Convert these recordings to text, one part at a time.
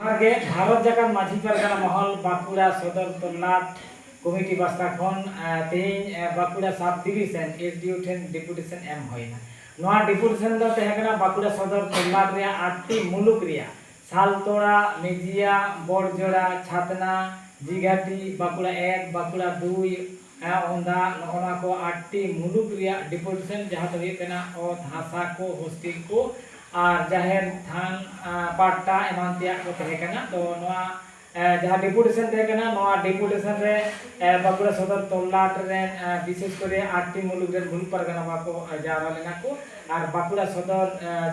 आगे भारत जाकान माझी पारगाना महल बाकुड़ा सदर तलाट कमिटी बास्ता खन तेज बाकुड़ा सब डिविजन एसडीओ ठेन डिपुटेशन एम होइना नोआ डिपुटेशन दो तेहकना बाकुड़ा सदर तलाट रे 8टी मुलुक रिया सालतोड़ा मेजिया बड़जोड़ा छातना जिगाटी बाकुड़ा 1 बाकुड़ा 2 ओंदा नोना को 8टी मुलुक रिया डिपुटेशन जहां तो हेकना और हासा को हॉस्टल को और जाहिर थान पाट्टा एमान तिया को तहेकना तो नोआ जहां डिपुटेशन तहेकना नोआ डिपुटेशन रे बाकुड़ा सदर तलाट रे विशेष करे 8टी मुलुक रे मुलुक परगना बाको जारा लेना को और बाकुड़ा सदर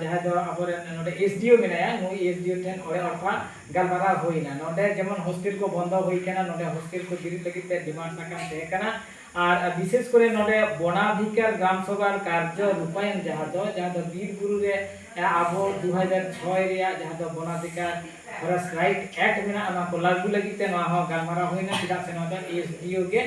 जहां दो अबरे नोडे एसडीओ मेनाया नो एसडीओ ठेन ओरे अरफा गलबारा होइना नोडे जेमन हॉस्टल को बंद होई केना नोडे हॉस्टल को बिरित लगिते डिमांड साकाम तहेकना और विशेष करे नोडे वनाधिकार ग्राम सभार कार्य रूपायन जहां दो बीर गुरु रे आबो 2006 रिया जहां दो वनाधिकार फॉरेस्ट राइट एक्ट मेना ना को लागू लगिते ना हो गलमारा होइना चिदा से नोडे एसडीओ के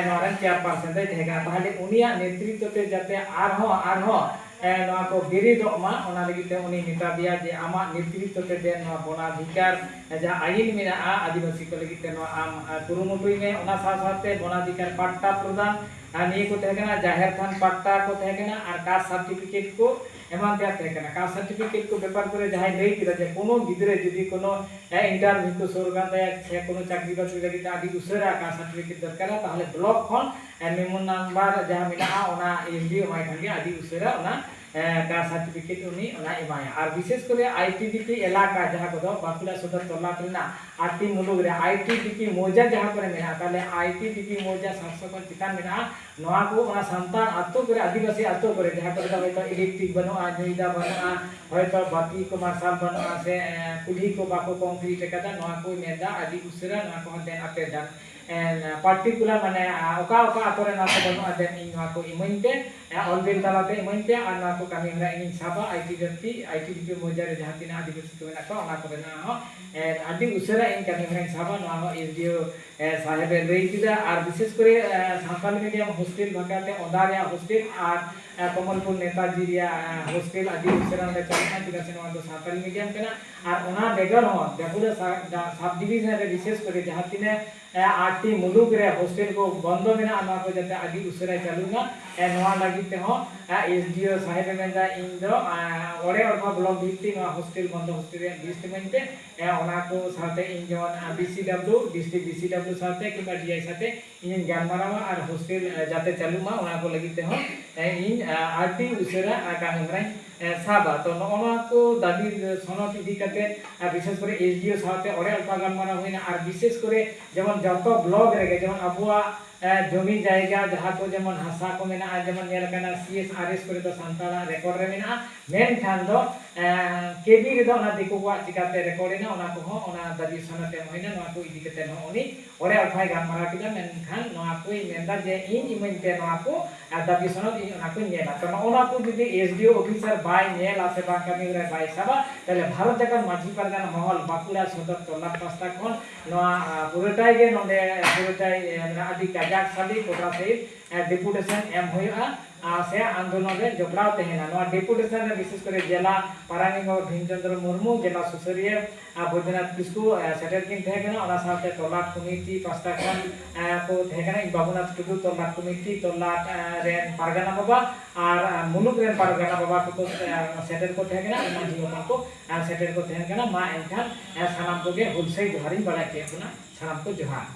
नोरन चेयरपर्सन दे थेगा ताहले उनिया नेतृत्व ते जाते आरहो नोआ को बिरिदोमा ओना लगिते उनी निता दिया जे आमा नेतृत्व ते दे नोआ वनाधिकार जहां आईन मेना आदिवासी को लगिते नोआ आम कुरुमुटुई में ओना साथे वनाधिकार पट्टा प्रदान निये को तहेकना जाहिर थान पट्टा को तहेकना और कास्ट सर्टिफिकेट को एमान त्या तहेकना कास्ट सर्टिफिकेट को व्यापार करे जहां लई किदा जे कोनो गिदरे जदी कोनो इंटरव्यू को सरकार दे से कोनो चाकरी बाकरी लगिते आदि उसरा कास्ट सर्टिफिकेट दरकार ताहले ब्लॉक खन मेमो नंबर जहां मेना ओना एसडीओ माय थांगे आदि उसरा ओना कास्ट सर्टिफिकेट उनी ओना एमाया और विशेष करे आईटीडीपी इलाका जहां को बाकुड़ा सदर तलाट रेना 8टी मुलुक रे आईटीडीपी मौजा जहां करे मेना ताले आईटीडीपी मौजा 700 को चितान मेना नोआ को ओना संतान आतो करे आदिवासी आतो करे जहां करे होयतो इलेक्ट्रिक बनुआ नुइदा बनुआ होयतो बाकी को मार्शल बनुआ से कुली को बाको कंक्रीट कदा नोआ को मेदा आदि उसरा ना को देन आपे दान पार्टिकुलर माने ओका ओका आतरे ना को बनुआ देन इन नोआ को इमइनते ऑलवेल तालाते इमइनते आ ना को कमी हमरा इन साबा आईटीडीपी मौजा रे जहां तिना आदिवासी को मेना को ओना को बेना हो आदि उसरा इन कमी हमरा साबा नोआ हो एसडीओ साहेब लई किदा और विशेष करे सानताली मीडियम हॉस्टल भकाते ओदारिया हॉस्टल और कमलपुर नेताजी रिया हॉस्टल आदि उसरा ले चलना चिदा से नोआ दो सानताली मीडियम केना और ओना बेगर हो बाकुड़ा सब डिवीजन रे विशेष करे जहां तिने 8टी मुलुक रे हॉस्टल को बंद मेना नोआ को जाते आदि उसरा चलुना नोआ लगित हो एसडीओ साहेब मेंदा इन दो ओरे अरफा ब्लॉक भित्ति नोआ हॉस्टल बंद हॉस्टल रे लिस्ट मेनते ओना को साथे इन जवन बीसीडब्ल्यू डिस्ट्रिक्ट बीसीडब्ल्यू साथे किबा डीआई साथे इन जानमारावा और हॉस्टल जाते चालुमा ओना को लगित हो इन आरटी उसरा कामरा साबा तो नोना को दाबी सनद इदी करते विशेष करे एसडीओ साथे ओरे अल्पा गानमारा होइना और विशेष करे जेमन जतो ब्लॉग रे जेमन अबुआ जमी जायगा जहां को जेमन हासा को मेना जेमन नेल कना सीएसआरएस करे तो संताला रेकॉर्ड रे मेना मेन खान दो केबी रे दो ना दिको को चिकाते रेकॉर्ड ना ओना को हो ओना दाबी सनद एम होइना नोआ को इदी करते हो उनी ओरे अल्फाय गानमारा किदा मेन खान नोआ को मेंदा जे इन इमनते नोआ को दाबी सनद ओना को नेला तो ओना को जदी एसडीओ ऑफिसर बाय नेल आसे बा कमी रे बाय साबा तले भारत जाका माझी पारगाना महल बाकुड़ा सदर तलाट पास्ता खन नोआ पुरटाय गे नोंदे पुरटाय आदि काजाक साली कोटा से डिपुटेशन एम होया से आंदोलन रे जोपड़ाव तेहेना नोआ डिपुटेशन रे विशेष करे जिला पारानी भीमचंद्र मुर्मू जिला सुसरिया बैद्यनाथ किस्कू सेटर किन थेकना ओना साथे तलाट कमिटी पास्ता खन को थेकना बाबूनाथ टुडू तलाट कमिटी तलाट रे पारगाना बाबा और मुलुक रे पारगाना बाबा को सेटर को थेकना माजी को सेटर को थेकना मा एनखान सानाम को गे हुलसै जोहारी बड़ा के अपना सानाम को जोहार।